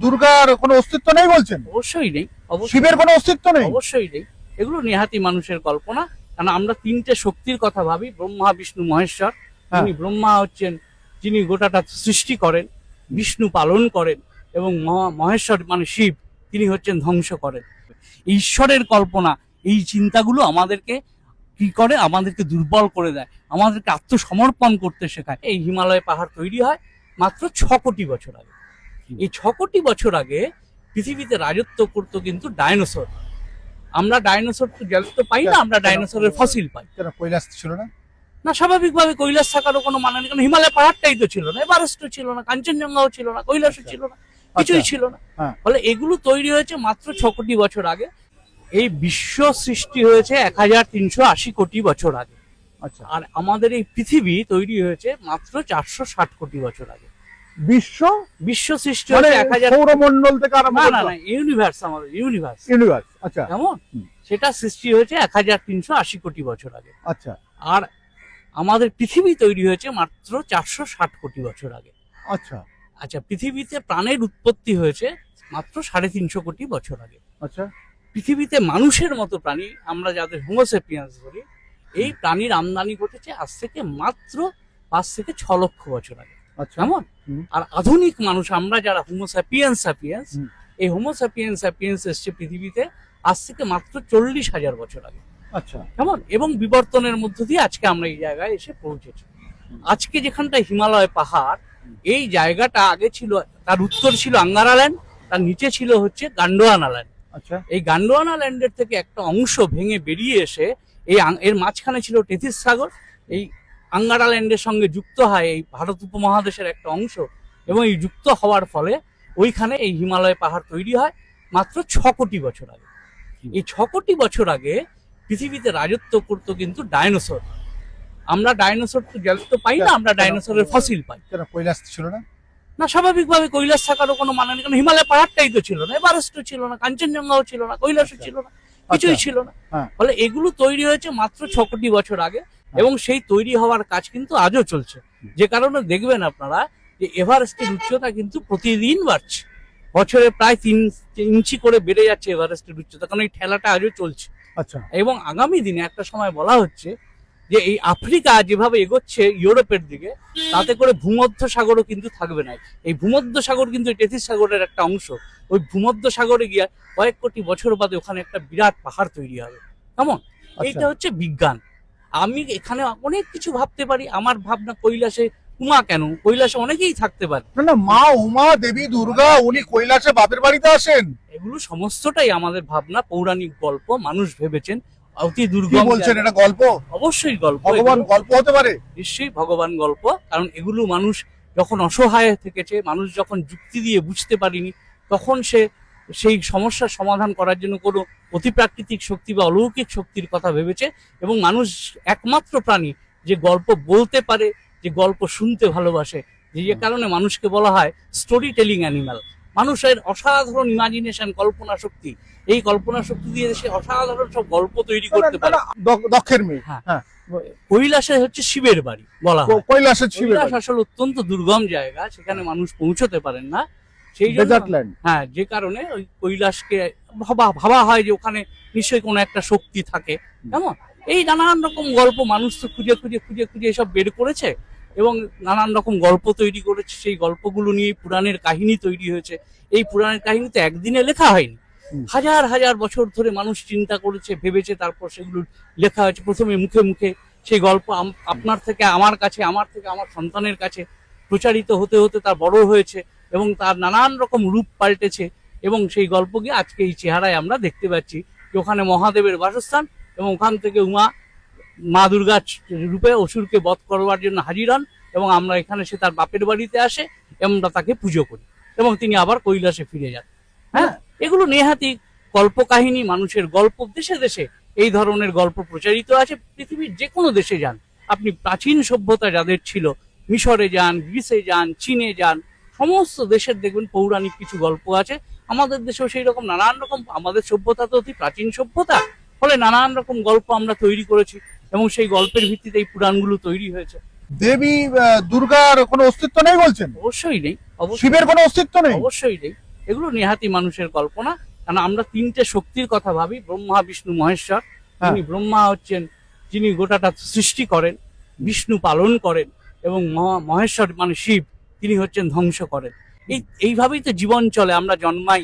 দুর্গার কোনো অস্তিত্ব নেই বলছেন? অবশ্যই নেই, শিবের কোনো অস্তিত্ব নেই? অবশ্যই নেই। এগুলো নেহাতি মানুষের কল্পনা। কারণ আমরা তিনটে শক্তির কথা ভাবি, ব্রহ্মা বিষ্ণু মহেশ্বর। যিনি ব্রহ্মা হচ্ছেন যিনি গোটাটা সৃষ্টি করেন, বিষ্ণু পালন করেন, এবং মহেশ্বর মানে শিব তিনি হচ্ছেন ধ্বংস করেন। ঈশ্বরের কল্পনা, এই চিন্তাগুলো আমাদেরকে কি করে, আমাদেরকে দুর্বল করে দেয়, আমাদেরকে আত্মসমর্পণ করতে শেখায়। এই হিমালয় পাহাড় তৈরি হয় মাত্র 6 কোটি বছর আগে। এই 6 কোটি বছর আগে পৃথিবীতে রাজত্ব করতো কিন্তু ডাইনোসর। আমরা ডাইনোসর তো জ্যান্ত পাই না, আমরা ডাইনোসরের ফসিল পাই। কেন কৈলাস ছিল না? না, স্বাভাবিকভাবে কৈলাস থাকারও কোনো মানে নেই, কারণ হিমালয় পাহাড়টাই তো ছিল না, এভারেস্ট ছিল না, কাঞ্চনজঙ্ঘাও ছিল না, কৈলাসও ছিল না, কিছুই ছিল না। ফলে এগুলো তৈরি হয়েছে মাত্র 6 কোটি বছর আগে। এই বিশ্ব সৃষ্টি হয়েছে 1380 কোটি বছর আগে। আচ্ছা, আর আমাদের এই পৃথিবী তৈরি হয়েছে মাত্র 460 কোটি বছর আগে। বিশ্ব সৃষ্টি মানে হয়েছে 1000 সৌরমণ্ডল থেকে আরম্ভ না না না, ইউনিভার্স, আমাদের ইউনিভার্স। আচ্ছা, কেমন? সেটা সৃষ্টি হয়েছে 1380 কোটি বছর আগে। আচ্ছা, আর আমাদের পৃথিবী তৈরি হয়েছে মাত্র 460 কোটি বছর আগে। আচ্ছা, আচ্ছা, পৃথিবীতে প্রাণের উৎপত্তি হয়েছে মাত্র 350 কোটি বছর আগে। আচ্ছা, পৃথিবীতে মানুষের মতো প্রাণী, আমরা যাদের হোমোসেপিয়েন্স বলি, এই প্রাণীর আমদানি ঘটেছে আজ থেকে মাত্র 5 থেকে 6 লক্ষ বছর আগে। আচ্ছা, কেমন? আর আধুনিক মানুষ আমরা যারা হোমোসেপিয়েন্স এই হোমোসেপিয়েন্স এসছে পৃথিবীতে আজ থেকে মাত্র 40,000 বছর আগে। আচ্ছা, কেমন? এবং বিবর্তনের মধ্য দিয়ে আজকে আমরা এই জায়গায় এসে পৌঁছেছি। আজকে যেখানটা হিমালয় পাহাড়, এই জায়গাটা আগে ছিল, তার উত্তর ছিল আঙ্গারাল্যান্ড, তার নিচে ছিল হচ্ছে গান্ডোয়ানা ল্যান্ড। আচ্ছা, এই গান্ডোয়ানা ল্যান্ডের থেকে একটা অংশ ভেঙে বেরিয়ে এসে এর মাঝখানে ছিল টেথিস সাগর। এই আঙ্গারা ল্যান্ডের সঙ্গে যুক্ত হয় এই ভারত উপমহাদেশের একটা অংশ, এবং এই যুক্ত হওয়ার ফলে ওইখানে এই হিমালয় পাহাড় তৈরি হয় মাত্র 6 কোটি বছর আগে। এই 6 কোটি বছর আগে পৃথিবীতে রাজত্ব করতো কিন্তু ডাইনোসর। আমরা ডাইনোসর তো জ্যান্ত পাই না, আমরা ডাইনোসরের ফসিল পাই। কেন কৈলাস ছিল না? না, স্বাভাবিকভাবে কৈলাস থাকারও কোনো মানে নেই, কারণ হিমালয় পাহাড়টাই তো ছিল না, এভারেস্টও ছিল না, কাঞ্চনজঙ্ঘাও ছিল না, কৈলাসও ছিল না, কিছুই ছিল না। ফলে এগুলো তৈরি হয়েছে মাত্র 6 কোটি বছর আগে, এবং সেই তৈরি হওয়ার কাজ কিন্তু আজও চলছে। যে কারণে দেখবেন আপনারা যে এভারেস্টের উচ্চতা কিন্তু প্রতিদিন বাড়ছে, বছরে প্রায় 3 ইঞ্চি করে বেড়ে যাচ্ছে এভারেস্টের উচ্চতা, কারণ এই ঠেলাটা আজও চলছে। আচ্ছা, এবং আগামী দিনে একটা সময় বলা হচ্ছে যে এই আফ্রিকা যেভাবে এগোচ্ছে ইউরোপের দিকে, তাতে করে ভূমধ্য সাগরও কিন্তু থাকবে না। এই ভূমধ্য সাগর কিন্তু টেথিস সাগরের একটা অংশ। ওই ভূমধ্য সাগরে গিয়ে কয়েক কোটি বছর বাদে ওখানে একটা বিরাট পাহাড় তৈরি হবে। কেমন? এইটা হচ্ছে বিজ্ঞান। আমি এখানে অনেক কিছু ভাবতে পারি, আমার ভাবনা কৈলাসে উমা কেন, কৈলাসে অনেকেই থাকতে পারে। না, মা উমা দেবী দুর্গা উনি কৈলাসে বাপের বাড়িতে আসেন। এগুলো সমস্তটাই আমাদের ভাবনা, পৌরাণিক গল্প, মানুষ ভেবেছেন অতি দুর্গম। বলছেন এটা গল্প? অবশ্যই গল্প, ভগবান গল্প হতে পারে, নিশ্চয়ই ভগবান গল্প। কারণ এগুলো মানুষ যখন অসহায় থেকেছে, মানুষ যখন যুক্তি দিয়ে বুঝতে পারিনি, তখন সে সেই সমস্যার সমাধান করার জন্য কোনো অতিপ্রাকৃতিক শক্তি বা অলৌকিক শক্তির কথা ভেবেছে। এবং মানুষ একমাত্র প্রাণী যে গল্প বলতে পারে, যে গল্প শুনতে ভালোবাসে, যে কারণে মানুষকে বলা হয় স্টোরি টেলিং অ্যানিমাল। মানুষের অসাধারণ ইমাজিনেশন, কল্পনা শক্তি, এই কল্পনা শক্তি দিয়ে সে অসাধারণ সব গল্প তৈরি করতে পারে। দক্ষের মেয়ে। হ্যাঁ, কৈলাসে হচ্ছে শিবের বাড়ি বলা হয়। কৈলাস আসলে অত্যন্ত দুর্গম জায়গা, সেখানে মানুষ পৌঁছতে পারেন না। সেই হ্যাঁ, যে কারণে ওই কৈলাসকে ভাবা হয় যে ওখানে নিশ্চয়ই কোনো একটা শক্তি থাকে। কেমন? এই নানান রকম গল্প মানুষ তো খুঁজে খুঁজে খুঁজে খুঁজে এসব বের করেছে, এবং নানান রকম গল্প তৈরি করেছে। সেই গল্পগুলো নিয়ে পুরাণের কাহিনী তৈরি হয়েছে। এই পুরাণের কাহিনী তো একদিনে লেখা হয়নি, হাজার হাজার বছর ধরে মানুষ চিন্তা করেছে, ভেবেছে, তারপর সেগুলো লেখা হয়েছে। প্রথমে মুখে মুখে সেই গল্প আপনার থেকে আমার কাছে, আমার থেকে আমার সন্তানের কাছে প্রচারিত হতে হতে তা বড় হয়েছে, এবং তার নানান রকম রূপ পাল্টেছে। এবং সেই গল্পকে আজকে এই চেহারায় আমরা দেখতে পাচ্ছি, যে ওখানে মহাদেবের বাসস্থান, এবং ওখান থেকে মা দুর্গা রূপে অসুরকে বধ করবার জন্য হাজির হন, এবং আমরা এখানে সে তার বাপের বাড়িতে আসে, আমরা তাকে পুজো করি, এবং তিনি আবার কৈলাসে ফিরে যান। হ্যাঁ, এগুলো নেহাতি কল্পকাহিনী, মানুষের গল্প। দেশে দেশে এই ধরনের গল্প প্রচারিত আছে। পৃথিবীর যে কোনো দেশে যান আপনি, প্রাচীন সভ্যতা যাদের ছিল, মিশরে যান, গ্রিসে যান, চীনে যান, সমস্ত দেশের দেখবেন পৌরাণিক কিছু গল্প আছে। আমাদের দেশেও সেই রকম নানান রকম, আমাদের সভ্যতা তো অতি প্রাচীন সভ্যতা, ফলে নানান রকম গল্প আমরা তৈরি করেছি, এবং সেই গল্পের ভিত্তিতে এই পুরাণগুলো তৈরি হয়েছে। দেবী দুর্গার কোনো অস্তিত্ব নেই বলছেন? অবশ্যই নেই। শিবের কোনো অস্তিত্ব নেই? অবশ্যই নেই। এগুলো নেহাতি মানুষের কল্পনা। কারণ আমরা তিনটে শক্তির কথা ভাবি, ব্রহ্মা বিষ্ণু মহেশ্বর। যিনি ব্রহ্মা হচ্ছেন যিনি গোটাটা সৃষ্টি করেন, বিষ্ণু পালন করেন, এবং মহেশ্বর মানে শিব, তিনি হচ্ছেন ধ্বংস করেন। এইভাবেই তো জীবন চলে। আমরা জন্মাই,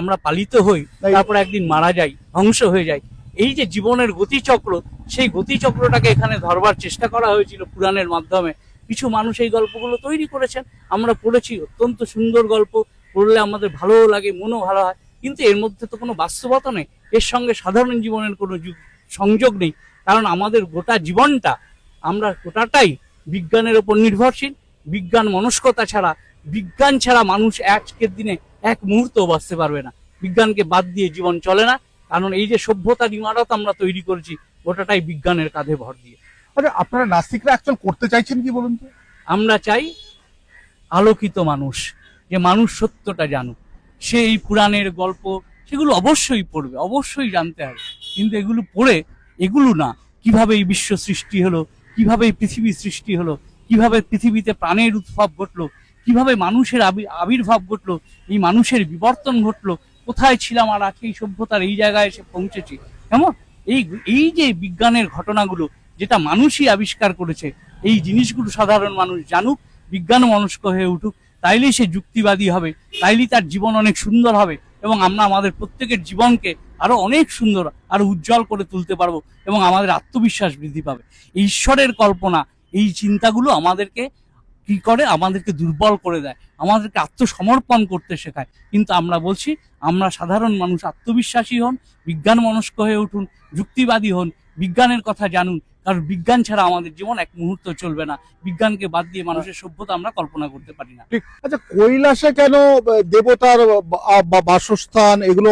আমরা পালিত হই, তারপর একদিন মারা যাই, ধ্বংস হয়ে যাই। এই যে জীবনের গতিচক্র, সেই গতিচক্রটাকে এখানে ধরবার চেষ্টা করা হয়েছিল পুরাণের মাধ্যমে। কিছু মানুষ এই গল্পগুলো তৈরি করেছেন, আমরা পড়েছি, অত্যন্ত সুন্দর গল্প, পড়লে আমাদের ভালোও লাগে, মনও ভালো হয়। কিন্তু এর মধ্যে তো কোনো বাস্তবতা নেই, এর সঙ্গে সাধারণ জীবনের কোনো সংযোগ নেই। কারণ আমাদের গোটা জীবনটা, আমরা গোটাটাই বিজ্ঞানের উপর নির্ভরশীল। বিজ্ঞান মনস্কতা ছাড়া, বিজ্ঞান ছাড়া মানুষ আজকের দিনে এক মুহূর্ত বাঁচতে পারবে না। বিজ্ঞানকে বাদ দিয়ে জীবন চলে না। কারণ এই যে সভ্যতার ইমারত আমরা তৈরি করেছি, গোটাটাই বিজ্ঞানের কাঁধে ভর দিয়ে। আচ্ছা, আপনারা নাস্তিকরা অ্যাকচুয়াল করতে চাইছেন কি বলুন তো? আমরা চাই আলোকিত মানুষ, যে মানুষ সত্যটা জানুক। সে এই পুরাণের গল্প সেগুলো অবশ্যই পড়বে, অবশ্যই জানতে হবে। কিন্তু এগুলো পড়ে এগুলো না, কিভাবে এই বিশ্ব সৃষ্টি হলো, কিভাবে এই পৃথিবী সৃষ্টি হলো, কিভাবে পৃথিবীতে প্রাণের উদ্ভব ঘটলো, কিভাবে মানুষের আবির্ভাব ঘটলো, এই মানুষের বিবর্তন ঘটলো, কোথায় ছিলাম আর আজকে এই সভ্যতার এই জায়গায় এসে পৌঁছেছি। কেমন এই যে বিজ্ঞানের ঘটনাগুলো, যেটা মানুষই আবিষ্কার করেছে, এই জিনিসগুলো সাধারণ মানুষ জানুক, বিজ্ঞান মনস্ক হয়ে উঠুক। তাইলেই সে যুক্তিবাদী হবে, তাইলেই তার জীবন অনেক সুন্দর হবে, এবং আমরা আমাদের প্রত্যেকের জীবনকে আরো অনেক সুন্দর, আরো উজ্জ্বল করে তুলতে পারবো, এবং আমাদের আত্মবিশ্বাস বৃদ্ধি পাবে। এই ঈশ্বরের কল্পনা, এই চিন্তাগুলো আমাদেরকে কি করে, আমাদেরকে দুর্বল করে দেয়, আমাদেরকে আত্মসমর্পণ করতে শেখায়। কিন্তু আমরা বলছি, আমরা সাধারণ মানুষ আত্মবিশ্বাসী হন, বিজ্ঞান মনস্ক হয়ে উঠুন, যুক্তিবাদী হন, বিজ্ঞানের কথা জানুন। কারণ বিজ্ঞান ছাড়া আমাদের জীবন এক মুহূর্ত চলবে না। বিজ্ঞানকে বাদ দিয়ে মানুষের সভ্যতা আমরা কল্পনা করতে পারি না। ঠিক। আচ্ছা, কৈলাসে কেন দেবতার বাসস্থান এগুলো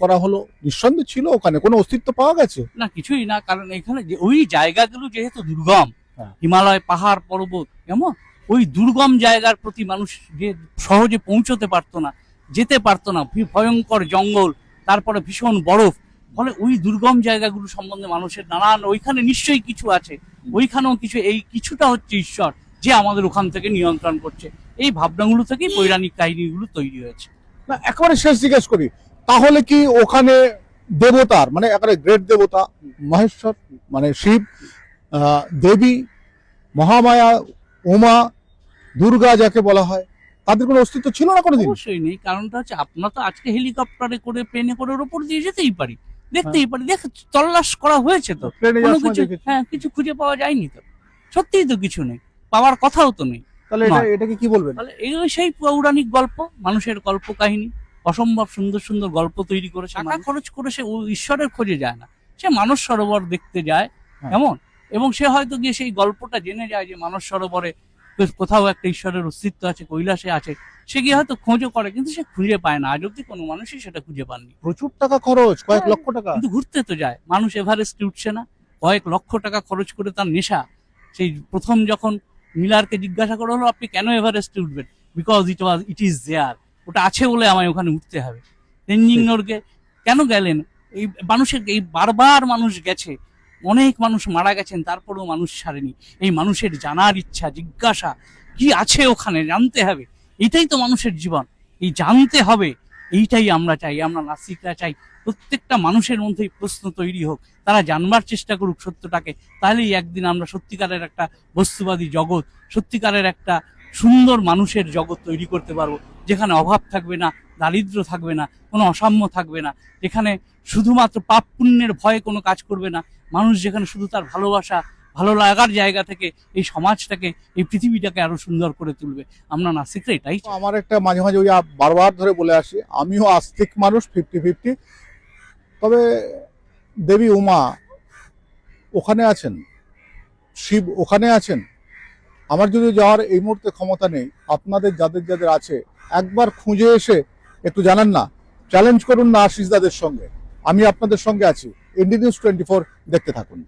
করা হলো? নিঃসন্দেহে ছিল ওখানে কোনো অস্তিত্ব পাওয়া গেছে না, কিছুই না। কারণ এখানে যে ওই জায়গাগুলো যেহেতু দুর্গম, হিমালয়, পাহাড়, পর্বত, এমন ওই দুর্গম জায়গার প্রতি মানুষ যে সহজে পৌঁছতে পারতো না, যেতে পারতো না। ভয়ঙ্কর জঙ্গল, তারপরে ভীষণ বরফ, ফলে ওই দুর্গম জায়গাগুলো সম্বন্ধে মানুষের নানান, ওইখানে নিশ্চয়ই কিছু আছে, ওইখানেও কিছু, এই কিছুটা হচ্ছে ঈশ্বর, যে আমাদের ওখান থেকে নিয়ন্ত্রণ করছে। এই ভাবনাগুলো থেকেই পৌরাণিক কাহিনীগুলো তৈরি হয়েছে। না, একেবারে শেষ জিজ্ঞেস করি, তাহলে কি ওখানে দেবতার মানে একেবারে গ্রেট দেবতা মহেশ্বর মানে শিব, দেবী মহামায়া, উমা, দুর্গা যাকে বলা হয়, তাদের কোনো অস্তিত্ব ছিল না কোনোদিন? অবশ্যই নেই। কারণটা হচ্ছে, আমরা তো আজকে হেলিকপ্টারে করে, প্লেনে করে ওর উপর দিয়ে যেতেই পারি, দেখতেই পারি, তল্লাশ করা হয়েছে তো, কোনো কিছু, হ্যাঁ, কিছু খুঁজে পাওয়া যায়নি তো। সত্যিই তো কিছু নেই, পাওয়ার কথাও তো নেই। তাহলে এটাকে কি বলবেন? তাহলে এগুলো সেই পৌরাণিক গল্প, মানুষের কল্প কাহিনী, অসম্ভব সুন্দর সুন্দর গল্প তৈরি করেছে। টাকা খরচ করে সে ঈশ্বরের খোঁজে যায় না, সে মানস সরোবর দেখতে যায়, এমন। এবং সে হয়তো গিয়ে সেই গল্পটা জেনে যায় যে মানস সরোবরে কোথাও একটা ঈশ্বরের অস্তিত্ব আছে, কৈলাসে আছে। সে গিয়ে হয়তো খোঁজও করে, কিন্তু সে খুঁজে পায় না। আজ অব্দি কোনো মানুষই সেটা খুঁজে পাননি। প্রচুর টাকা খরচ, কয়েক লক্ষ টাকা। কিন্তু ঘুরতে তো যায় মানুষ, এভারেস্টে উঠছে না, কয়েক লক্ষ টাকা খরচ করে তার নেশা। সেই প্রথম যখন মিলারকে জিজ্ঞাসা করা হলো, আপনি কেন এভারেস্টে উঠবেন? বিকজ ইট ইজ দেয়ার, ওটা আছে বলে আমায় ওখানে উঠতে হবে। তেনজিং নোরগে কেন গেলেন? এই মানুষের, এই বারবার মানুষ গেছে, অনেক মানুষ মারা গেছেন, তারপরেও মানুষ ছাড়েনি। এই মানুষের জানার ইচ্ছা, জিজ্ঞাসা, কি আছে ওখানে, জানতে হবে। এটাই তো মানুষের জীবন, এই জানতে হবে। এইটাই আমরা চাই, আমরা নাস্তিকরা চাই প্রত্যেকটা মানুষের মধ্যেই প্রশ্ন তৈরি হোক, তারা জানবার চেষ্টা করুক সত্যটাকে। তাহলেই একদিন আমরা সত্যিকারের একটা বস্তুবাদী জগৎ, সত্যিকারের একটা সুন্দর মানুষের জগৎ তৈরি করতে পারবো, যেখানে অভাব থাকবে না, দারিদ্র থাকবে না, কোনো অসাম্য থাকবে না, যেখানে শুধুমাত্র পাপ পুণ্যের ভয়ে কোনো কাজ করবে না মানুষ, যেখানে শুধু তার ভালোবাসা, ভালো লাগার জায়গা থেকে এই সমাজটাকে, এই পৃথিবীটাকে আরো সুন্দর করে তুলবে। আমরা নাস্তিকরা এটাই। আমার একটা মাঝে মাঝে ওই বারবার ধরে বলে আসি, আমিও আস্তিক মানুষ, 50-50। তবে দেবী উমা ওখানে আছেন, শিব ওখানে আছেন। আমার যদি যাওয়ার এই মুহূর্তে ক্ষমতা নেই, আপনাদের যাদের যাদের আছে একবার খুঁজে এসে একটু জানান না, চ্যালেঞ্জ করুন না আশিস দাদের সঙ্গে। আমি আপনাদের সঙ্গে আছি। ইন্ডি নিউজ 24 দেখতে থাকুন।